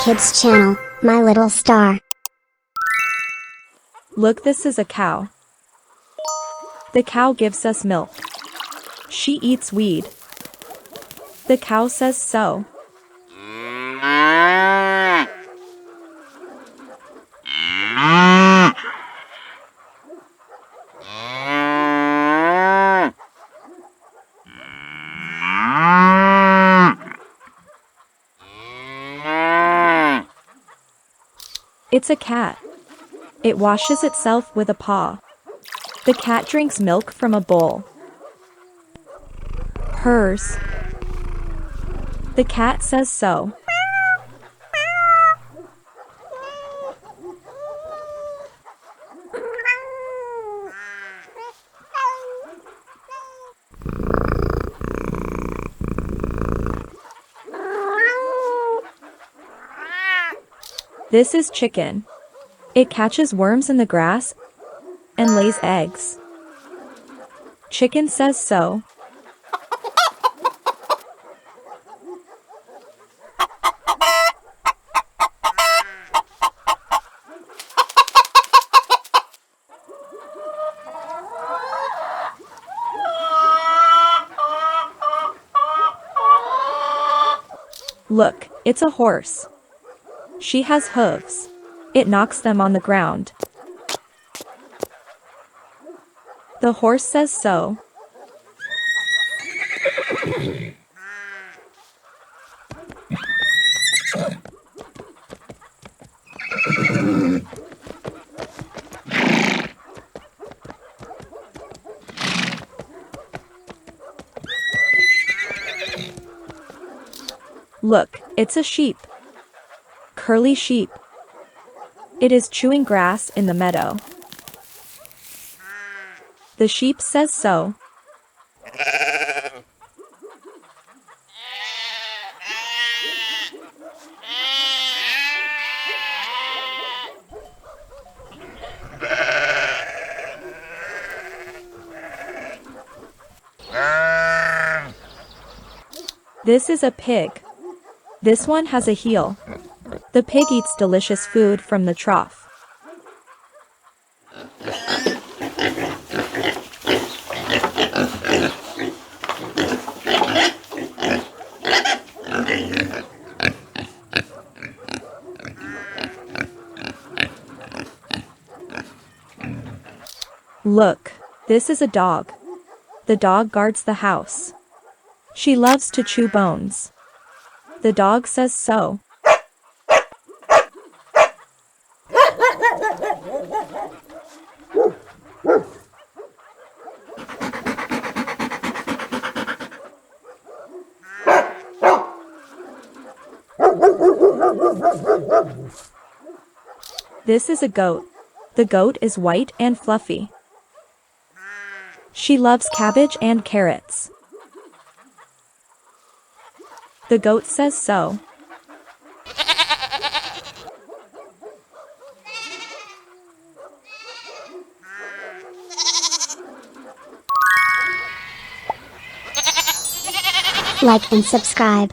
Kids channel, My Little Star. Look, this is a cow. The cow gives us milk. She eats weed. The cow says so. It's a cat. It washes itself with a paw. The cat drinks milk from a bowl. Hers. The cat says so. This is chicken. It catches worms in the grass and lays eggs. Chicken says so. Look, it's a horse. She has hooves. It knocks them on the ground. The horse says so. Look, it's a sheep. Curly sheep. It is chewing grass in the meadow. The sheep says so. This is a pig. This one has a heel. The pig eats delicious food from the trough. Look, this is a dog. The dog guards the house. She loves to chew bones. The dog says so. This is a goat. The goat is white and fluffy. She loves cabbage and carrots. The goat says so. Like and subscribe.